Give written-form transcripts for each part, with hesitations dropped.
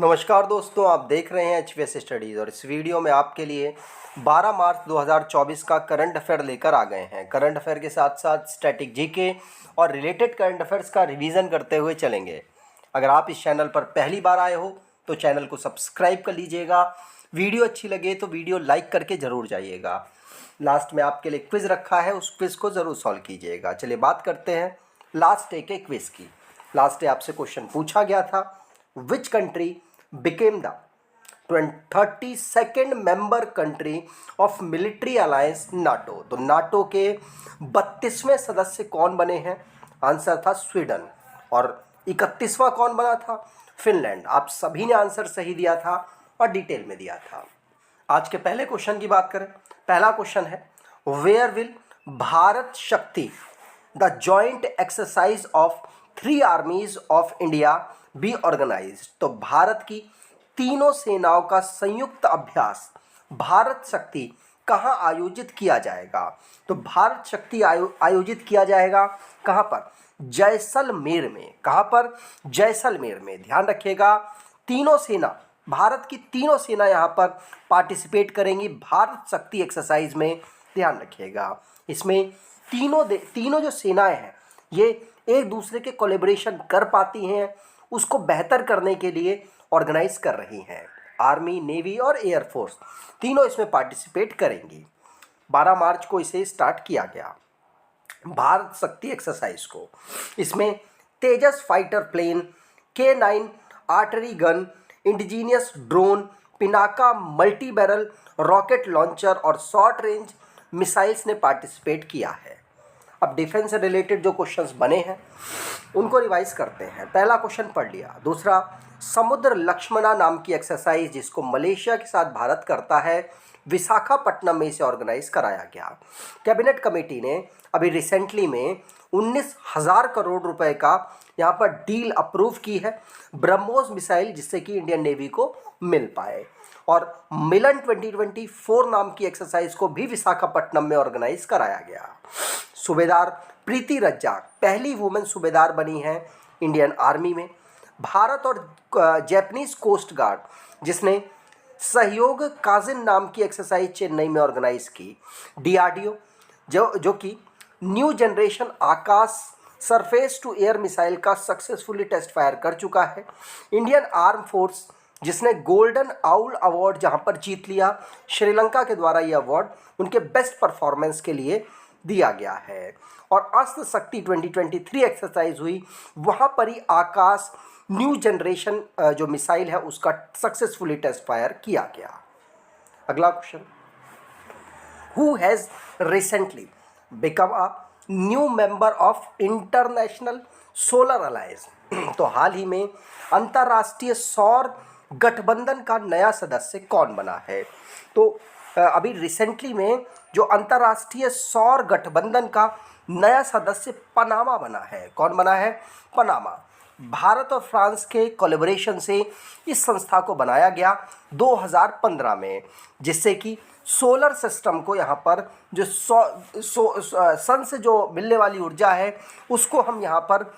नमस्कार दोस्तों, आप देख रहे हैं एचवीएस स्टडीज़ और इस वीडियो में आपके लिए 12 मार्च 2024 का करंट अफेयर लेकर आ गए हैं। करंट अफेयर के साथ साथ स्टैटिक जीके और रिलेटेड करंट अफेयर्स का रिवीजन करते हुए चलेंगे। अगर आप इस चैनल पर पहली बार आए हो तो चैनल को सब्सक्राइब कर लीजिएगा। वीडियो अच्छी लगे तो वीडियो लाइक करके ज़रूर जाइएगा। लास्ट में आपके लिए क्विज़ रखा है, उस क्विज़ को ज़रूर सॉल्व कीजिएगा। चलिए बात करते हैं लास्ट डे के क्विज़ की। लास्ट डे आपसे क्वेश्चन पूछा गया था, which country became the 32nd member country of military alliance NATO। तो नाटो के 32वें सदस्य कौन बने हैं? आंसर था स्वीडन। और 31वां कौन बना था? फिनलैंड। आप सभी ने आंसर सही दिया था और डिटेल में दिया था। आज के पहले क्वेश्चन की बात करें। पहला क्वेश्चन है, where will Bharat Shakti the joint exercise of 3 armies of India be organised. तो भारत की तीनों सेनाओं का संयुक्त अभ्यास भारत शक्ति कहाँ आयोजित किया जाएगा? तो भारत शक्ति आयोजित किया जाएगा कहाँ पर? जैसलमेर में। कहाँ पर? जैसलमेर में। ध्यान रखिएगा, तीनों सेना, भारत की तीनों सेना यहाँ पर पार्टिसिपेट करेंगी भारत शक्ति एक्सरसाइज में। ध्यान रखिएगा, इसमें तीनों जो सेनाएं हैं ये एक दूसरे के कोलैबोरेशन कर पाती हैं, उसको बेहतर करने के लिए ऑर्गेनाइज कर रही हैं। आर्मी, नेवी और एयरफोर्स तीनों इसमें पार्टिसिपेट करेंगी। 12 मार्च को इसे स्टार्ट किया गया भारत शक्ति एक्सरसाइज को। इसमें Tejas fighter plane, K9 artery gun, indigenous drone, Pinaka multi barrel rocket launcher और शॉर्ट रेंज मिसाइल्स ने पार्टिसिपेट किया है। अब डिफेंस से रिलेटेड जो क्वेश्चंस बने हैं उनको रिवाइज करते हैं। पहला क्वेश्चन पढ़ लिया। दूसरा, समुद्र लक्ष्मणा नाम की एक्सरसाइज जिसको मलेशिया के साथ भारत करता है, विशाखापट्टनम में इसे ऑर्गेनाइज कराया गया। कैबिनेट कमेटी ने अभी रिसेंटली में 19,000 करोड़ रुपए का यहाँ पर डील अप्रूव की है ब्रह्मोस मिसाइल, जिससे कि इंडियन नेवी को मिल पाए। और मिलन 2024 नाम की एक्सरसाइज को भी विशाखापट्टनम में ऑर्गेनाइज कराया गया। सूबेदार प्रीति रज्जाक पहली वुमेन सूबेदार बनी है इंडियन आर्मी में। भारत और जापानीज कोस्ट गार्ड जिसने सहयोग काजिन नाम की एक्सरसाइज चेन्नई में ऑर्गेनाइज की। डीआरडीओ जो कि new generation Akash surface to air missile का सक्सेसफुली टेस्ट फायर कर चुका है। इंडियन आर्म फोर्स जिसने गोल्डन आउल अवार्ड जहां पर जीत लिया, श्रीलंका के द्वारा यह अवार्ड उनके बेस्ट परफॉर्मेंस के लिए दिया गया है। और अस्त्र शक्ति 2023 एक्सरसाइज हुई, वहां पर ही आकाश न्यू जनरेशन जो मिसाइल है उसका सक्सेसफुली टेस्ट फायर किया गया। अगला question, who has recently become a new member of international solar alliance. तो हाल ही में अंतर्राष्ट्रीय सौर गठबंधन का नया सदस्य कौन बना है? तो अभी रिसेंटली में जो अंतर्राष्ट्रीय सौर गठबंधन का नया सदस्य पनामा बना है। कौन बना है? पनामा। भारत और फ्रांस के कोलैबोरेशन से इस संस्था को बनाया गया 2015 में, जिससे कि सोलर सिस्टम को यहाँ पर जो सन से जो मिलने वाली ऊर्जा है उसको हम यहाँ पर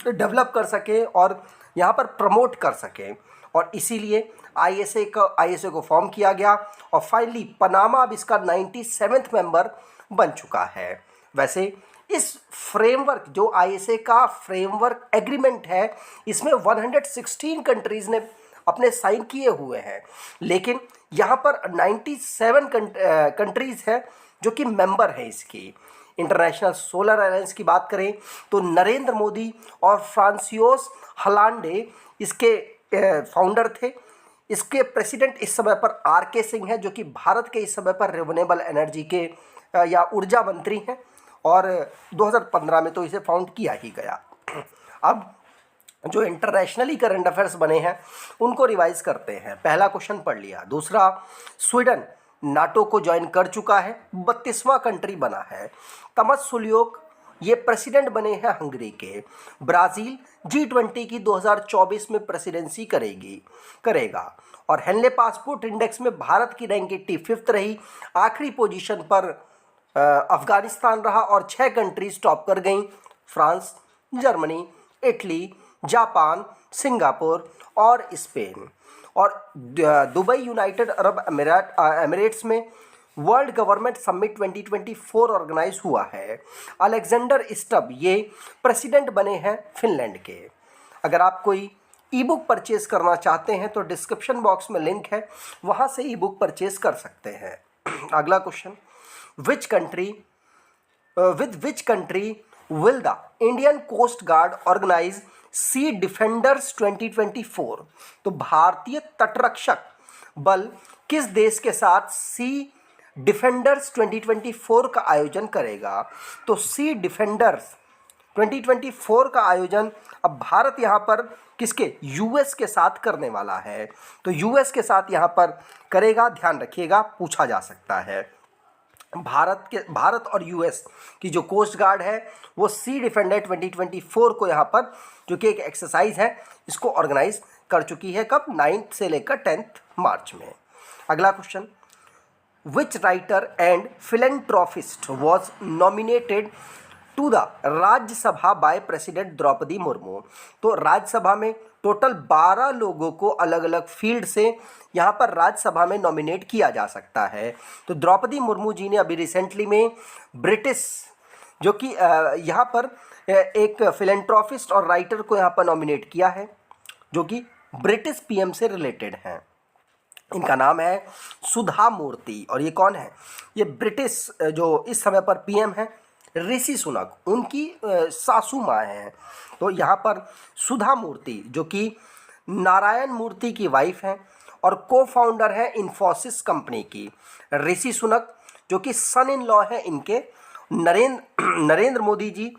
डेवलप कर सकें और यहाँ पर प्रमोट कर सकें। और इसीलिए आईएसए को फॉर्म किया गया और फाइनली पनामा अब इसका 97th मेंबर बन चुका है। वैसे इस फ्रेमवर्क जो आईएसए का फ्रेमवर्क एग्रीमेंट है, इसमें 116 कंट्रीज़ ने अपने साइन किए हुए हैं, लेकिन यहाँ पर 97 कंट्रीज़ हैं जो कि मेंबर है इसकी। इंटरनेशनल सोलर अलायंस की बात करें तो नरेंद्र मोदी और फ्रांसियोस हॉलांडे इसके फाउंडर थे। इसके प्रेसिडेंट इस समय पर आर.के. सिंह हैं, जो कि भारत के इस समय पर रिन्यूएबल एनर्जी के या ऊर्जा मंत्री हैं, और 2015 में तो इसे फाउंड किया ही गया। अब जो इंटरनेशनली करंट अफेयर्स बने हैं उनको रिवाइज करते हैं। पहला क्वेश्चन पढ़ लिया। दूसरा, स्वीडन नाटो को ज्वाइन कर चुका है, 32वां कंट्री बना है। तमस सुलियोक ये प्रेसिडेंट बने हैं हंगरी के। ब्राज़ील G20 की 2024 में प्रेसिडेंसी करेगा। और हेनले पासपोर्ट इंडेक्स में भारत की रैंक 85th रही। आखिरी पोजीशन पर अफगानिस्तान रहा और 6 कंट्रीज टॉप कर गईं, France, Germany, Italy, Japan, Singapore और स्पेन। और दुबई यूनाइटेड अरब एमिरेट्स में वर्ल्ड गवर्नमेंट समिट 2024 ऑर्गेनाइज हुआ है। अलेक्जेंडर स्टब ये प्रेसिडेंट बने हैं फिनलैंड के। अगर आप कोई ई बुक परचेज करना चाहते हैं तो डिस्क्रिप्शन बॉक्स में लिंक है, वहाँ से ई बुक परचेज कर सकते हैं। अगला question, which country will the Indian coast guard organise sea defenders 2024? तो भारतीय तटरक्षक बल किस देश के साथ सी डिफेंडर्स 2024 का आयोजन करेगा? तो सी डिफेंडर्स 2024 का आयोजन अब भारत यहाँ पर किसके, यूएस के साथ करने वाला है। तो यूएस के साथ यहाँ पर करेगा, ध्यान रखिएगा, पूछा जा सकता है। भारत और यूएस की जो कोस्ट गार्ड है वो सी डिफेंडर 2024 को यहाँ पर, जो कि एक एक्सरसाइज है, इसको ऑर्गेनाइज कर चुकी है। कब? 9 से लेकर 10 मार्च में। अगला question, which writer and philanthropist was nominated to the Rajya Sabha by president Droupadi Murmu? तो राज्यसभा में टोटल 12 लोगों को अलग अलग फील्ड से यहाँ पर राज्यसभा में नॉमिनेट किया जा सकता है। तो द्रौपदी मुर्मू जी ने अभी रिसेंटली में ब्रिटिश, जो कि यहाँ पर एक फिलेंथ्रोपिस्ट और राइटर को यहाँ पर नॉमिनेट किया है, जो कि ब्रिटिश पीएम से रिलेटेड हैं। इनका नाम है सुधा मूर्ति। और ये कौन है? ये ब्रिटिश जो इस समय पर पीएम है ऋषि सुनक, उनकी सासू माँ हैं। तो यहाँ पर सुधा मूर्ति, जो कि नारायण मूर्ति की वाइफ हैं और को फाउंडर है इन्फोसिस कंपनी की। ऋषि सुनक जो कि सन इन लॉ है इनके, नरेंद्र मोदी जी,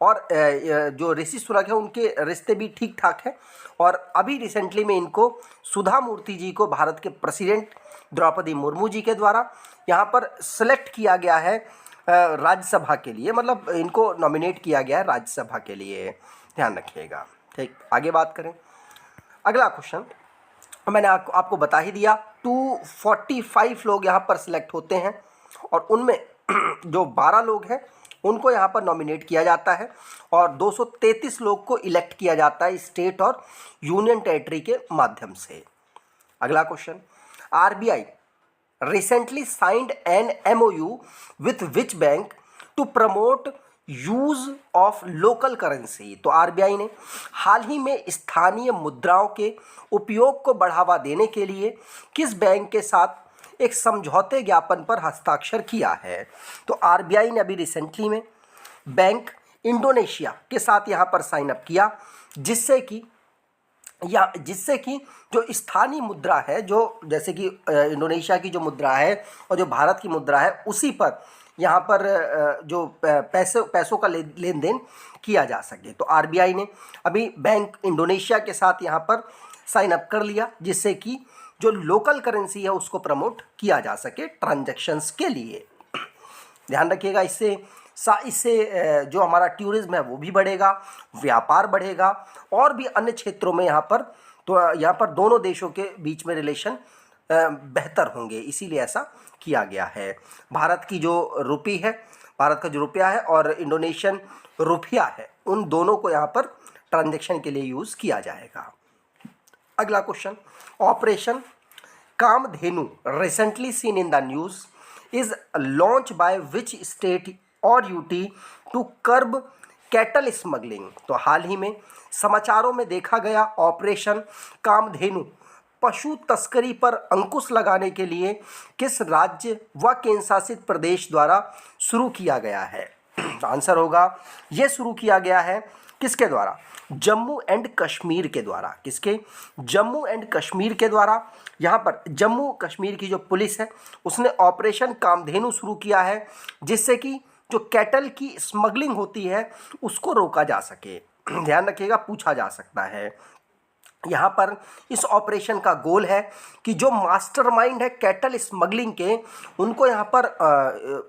और जो ऋषि सुनक है उनके रिश्ते भी ठीक ठाक हैं। और अभी रिसेंटली में इनको, सुधा मूर्ति जी को, भारत के प्रेसिडेंट द्रौपदी मुर्मू जी के द्वारा यहाँ पर सेलेक्ट किया गया है राज्यसभा के लिए, मतलब इनको नॉमिनेट किया गया है राज्यसभा के लिए, ध्यान रखिएगा। ठीक, आगे बात करें। अगला क्वेश्चन मैंने आपको बता ही दिया, 245 लोग यहाँ पर सिलेक्ट होते हैं और उनमें जो 12 लोग हैं उनको यहाँ पर नॉमिनेट किया जाता है और 233 लोग को इलेक्ट किया जाता है स्टेट और यूनियन टेरिटरी के माध्यम से। अगला question, RBI recently signed an MOU with which bank to promote use of local currency? तो आरबीआई ने हाल ही में स्थानीय मुद्राओं के उपयोग को बढ़ावा देने के लिए किस बैंक के साथ एक समझौते ज्ञापन पर हस्ताक्षर किया है? तो आरबीआई ने अभी रिसेंटली में बैंक इंडोनेशिया के साथ यहाँ पर साइन अप किया, जिससे कि जो स्थानीय मुद्रा है, जो जैसे कि इंडोनेशिया की जो मुद्रा है और जो भारत की मुद्रा है, उसी पर यहाँ पर जो पैसों का लेन देन किया जा सके। तो आरबीआई ने अभी बैंक इंडोनेशिया के साथ यहाँ पर साइन अप कर लिया, जिससे कि जो लोकल करेंसी है उसको प्रमोट किया जा सके ट्रांजैक्शंस के लिए। ध्यान रखिएगा, इससे जो हमारा टूरिज्म है वो भी बढ़ेगा, व्यापार बढ़ेगा और भी अन्य क्षेत्रों में यहाँ पर दोनों देशों के बीच में रिलेशन बेहतर होंगे, इसीलिए ऐसा किया गया है। भारत की जो रुपी है, भारत का जो रुपया है और इंडोनेशियन रुपया है, उन दोनों को यहाँ पर ट्रांजैक्शन के लिए यूज़ किया जाएगा। अगला question, operation Kamdhenu recently seen in the news is launch by which state और UT to curb cattle smuggling? तो हाल ही में समाचारों में देखा गया ऑपरेशन कामधेनु पशु तस्करी पर अंकुश लगाने के लिए किस राज्य व केंद्र शासित प्रदेश द्वारा शुरू किया गया है? आंसर होगा, ये शुरू किया गया है किसके द्वारा? जम्मू एंड कश्मीर के द्वारा। किसके? जम्मू एंड कश्मीर के द्वारा। यहाँ पर जम्मू कश्मीर की जो पुलिस है उसने ऑपरेशन कामधेनु शुरू किया है, जिससे कि जो कैटल की स्मगलिंग होती है उसको रोका जा सके। ध्यान रखिएगा, पूछा जा सकता है। यहाँ पर इस ऑपरेशन का गोल है कि जो मास्टरमाइंड है कैटल स्मगलिंग के, उनको यहाँ पर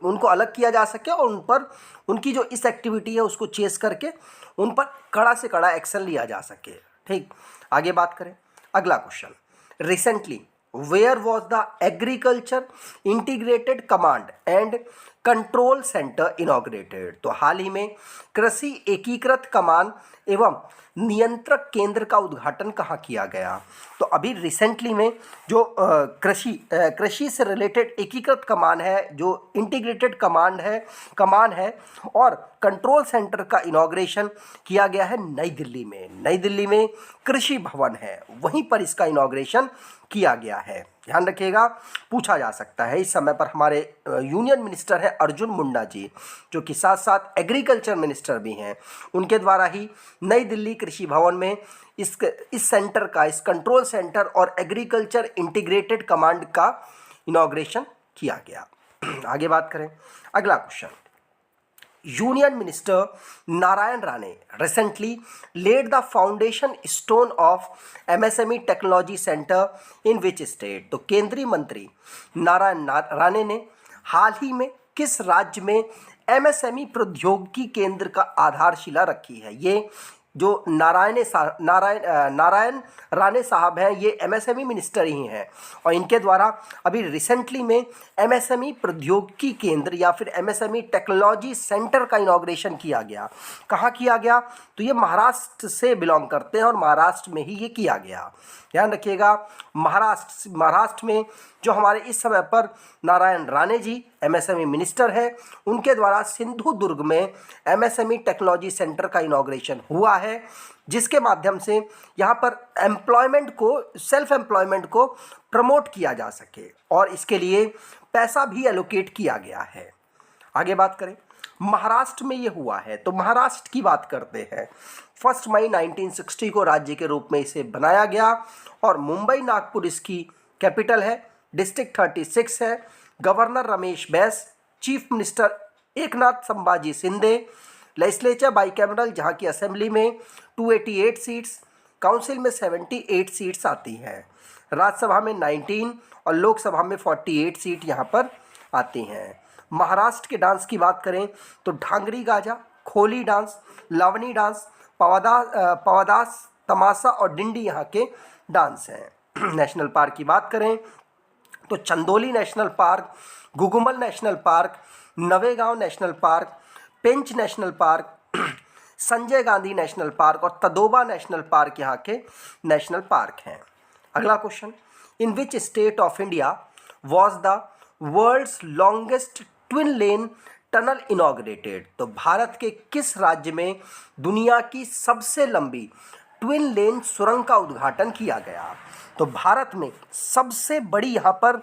उनको अलग किया जा सके और उन पर उनकी जो इस एक्टिविटी है उसको चेस करके उन पर कड़ा से कड़ा एक्शन लिया जा सके। ठीक, आगे बात करें। अगला question, recently where was the agriculture integrated command and control centre inaugurated? तो हाल ही में कृषि एकीकृत कमान एवं नियंत्रक केंद्र का उद्घाटन कहाँ किया गया? तो अभी रिसेंटली में जो कृषि से रिलेटेड एकीकृत कमान है, जो इंटीग्रेटेड कमान है और कंट्रोल सेंटर का इनॉग्रेशन किया गया है नई दिल्ली में। नई दिल्ली में कृषि भवन है, वहीं पर इसका इनॉग्रेशन किया गया है। ध्यान रखिएगा, पूछा जा सकता है। इस समय पर हमारे यूनियन मिनिस्टर है अर्जुन मुंडा जी, जो कि साथ साथ एग्रीकल्चर मिनिस्टर भी हैं। उनके द्वारा ही नई दिल्ली कृषि भवन में इस सेंटर का, इस कंट्रोल सेंटर और एग्रीकल्चर इंटीग्रेटेड कमांड का इनॉग्रेशन किया गया। आगे बात करें, अगला question. Union Minister Narayan Rane recently laid the foundation stone of MSME Technology Center in which state? तो केंद्रीय मंत्री नारायण राणे ने हाल ही में किस राज्य में MSME प्रौद्योगिकी केंद्र का आधारशिला रखी है? ये जो नारायण राणे साहब हैं, ये MSME मिनिस्टर ही हैं और इनके द्वारा अभी रिसेंटली में MSME प्रौद्योगिकी केंद्र या फिर MSME टेक्नोलॉजी सेंटर का इनॉग्रेशन किया गया। कहाँ किया गया? तो ये महाराष्ट्र से बिलोंग करते हैं और महाराष्ट्र में ही ये किया गया। ध्यान रखिएगा, महाराष्ट्र में जो हमारे इस समय पर नारायण राणे जी MSME मिनिस्टर हैं, उनके द्वारा सिंधुदुर्ग में MSME टेक्नोलॉजी सेंटर का इनॉग्रेशन हुआ है, जिसके माध्यम से यहाँ पर सेल्फ एम्प्लॉयमेंट को प्रमोट किया जा सके और इसके लिए पैसा भी एलोकेट किया गया है। आगे बात करें, महाराष्ट्र में ये हुआ है, तो महाराष्ट्र की बात करते हैं। 1 मई 1960 को राज्य के रूप में इसे बनाया गया और मुंबई नागपुर इसकी कैपिटल है। डिस्ट्रिक्ट 36 है। Governor Ramesh Bais, chief minister Eknath Sambhaji Shinde, legislature bicameral, जहाँ की असेंबली में 288 सीट्स, काउंसिल में 78 सीट्स आती हैं, राज्यसभा में 19 और लोकसभा में 48 सीट यहाँ पर आती हैं। महाराष्ट्र के डांस की बात करें तो ढांगरी गाजा, खोली डांस, लावनी डांस, पवादास, तमाशा और डिंडी यहाँ के डांस हैं। नेशनल पार्क की बात करें तो Chandoli national park, Gugamal national park, Navegaon national park, Pench national park, Sanjay Gandhi national park और तदोबा नेशनल पार्क यहाँ के नेशनल पार्क हैं। अगला question, in which state of India was the world's longest twin lane tunnel inaugurated? तो भारत के किस राज्य में दुनिया की सबसे लंबी ट्विन लेन सुरंग का उद्घाटन किया गया? तो भारत में सबसे बड़ी यहाँ पर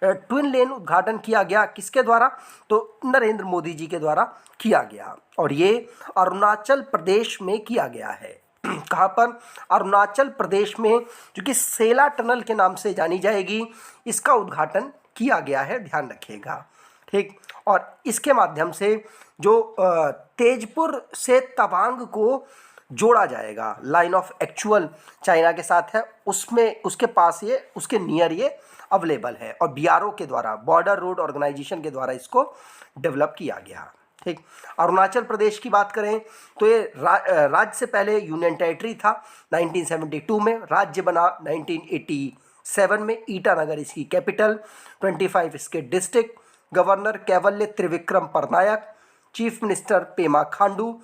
ट्विन लेन उद्घाटन किया गया किसके द्वारा? तो नरेंद्र मोदी जी के द्वारा किया गया और ये अरुणाचल प्रदेश में किया गया है। कहाँ पर? अरुणाचल प्रदेश में, जो कि सेला टनल के नाम से जानी जाएगी, इसका उद्घाटन किया गया है। ध्यान रखिएगा, ठीक। और इसके माध्यम से जो तेजपुर से तवांग को जोड़ा जाएगा, लाइन ऑफ एक्चुअल चाइना के साथ है, उसमें उसके पास ये, उसके नियर ये अवेलेबल है और BRO के द्वारा, बॉर्डर रोड ऑर्गेनाइजेशन के द्वारा इसको डेवलप किया गया, ठीक। अरुणाचल प्रदेश की बात करें तो ये राज्य से पहले यूनियन टेरिटरी था। 1972 में राज्य बना, 1987 में ईटानगर इसकी कैपिटल, 25 इसके डिस्ट्रिक्ट, गवर्नर कैवल्य Trivikram Parnaik, chief minister Pema Khandu,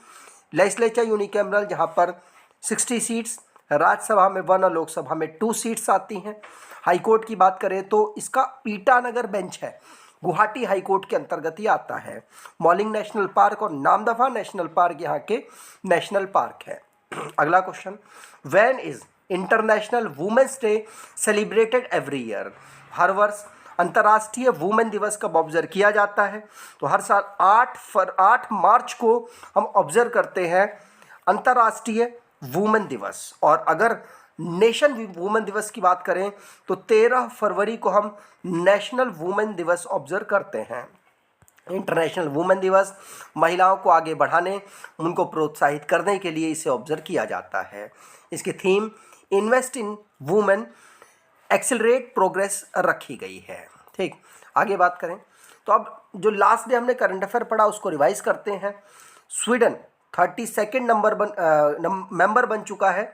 legislature unicameral जहाँ पर 60 सीट्स, राज्यसभा में 1 और लोकसभा में 2 सीट्स आती हैं। हाईकोर्ट की बात करें तो इसका ईटानगर बेंच है, गुवाहाटी हाईकोर्ट के अंतर्गत ही आता है। मॉलिंग नेशनल पार्क और नामदफा नेशनल पार्क यहाँ के नेशनल पार्क है। अगला question, when is international women's day celebrated every year? हर वर्ष अंतर्राष्ट्रीय वुमेन दिवस कब ऑब्जर्व किया जाता है? तो हर साल 8 मार्च को हम ऑब्जर्व करते हैं अंतर्राष्ट्रीय वुमेन दिवस। और अगर नेशन वुमेन दिवस की बात करें तो 13 फरवरी को हम नेशनल वुमेन दिवस ऑब्जर्व करते हैं। इंटरनेशनल वुमेन दिवस महिलाओं को आगे बढ़ाने, उनको प्रोत्साहित करने के लिए इसे ऑब्जर्व किया जाता है। इसकी theme invest in women accelerate progress रखी गई है, ठीक। आगे बात करें तो अब जो लास्ट डे हमने करंट अफेयर पढ़ा उसको रिवाइज करते हैं। स्वीडन 32 मेंबर बन चुका है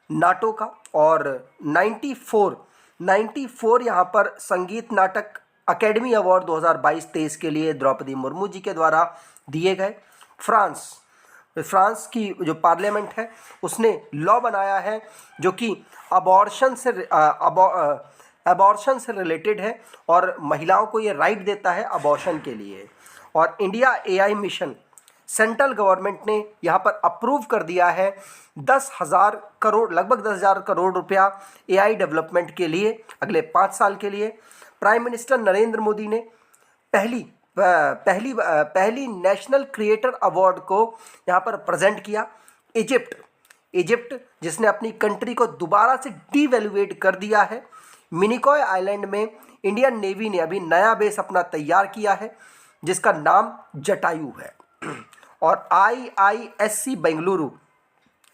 नाटो का और 94 यहाँ पर संगीत नाटक अकेडमी अवार्ड 2022-23 के लिए द्रौपदी मुर्मू जी के द्वारा दिए गए। फ्रांस फ्रांस की जो पार्लियामेंट है उसने लॉ बनाया है जो कि अबॉर्शन से रिलेटेड है और महिलाओं को ये राइट देता है अबॉर्शन के लिए। और India AI mission central government ने यहाँ पर अप्रूव कर दिया है 10,000 करोड़, लगभग 10,000 करोड़ रुपया एआई डेवलपमेंट के लिए अगले 5 साल के लिए। प्राइम मिनिस्टर नरेंद्र मोदी ने पहली नेशनल क्रिएटर अवार्ड को यहाँ पर प्रेजेंट किया। इजिप्ट जिसने अपनी कंट्री को दोबारा से डीवैल्यूएट कर दिया है। मिनिकॉय आइलैंड में इंडियन नेवी ने अभी नया बेस अपना तैयार किया है जिसका नाम जटायु है। और IISc बेंगलुरु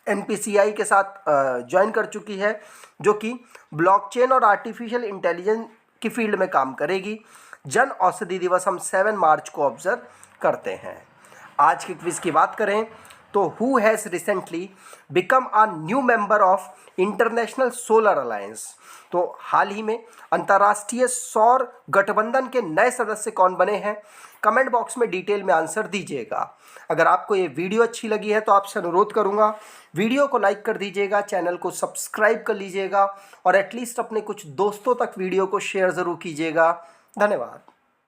NPCI के साथ ज्वाइन कर चुकी है जो कि ब्लॉकचेन और आर्टिफिशियल इंटेलिजेंस की फील्ड में काम करेगी। जन औषधि दिवस हम 7 मार्च को ऑब्जर्व करते हैं। आज की क्विज की बात करें तो who has recently become a new member of international solar alliance, तो हाल ही में अंतर्राष्ट्रीय सौर गठबंधन के नए सदस्य कौन बने हैं? कमेंट बॉक्स में डिटेल में आंसर दीजिएगा। अगर आपको ये वीडियो अच्छी लगी है तो आपसे अनुरोध करूंगा वीडियो को लाइक कर दीजिएगा, चैनल को सब्सक्राइब कर लीजिएगा और एटलीस्ट अपने कुछ दोस्तों तक वीडियो को शेयर ज़रूर कीजिएगा। धन्यवाद।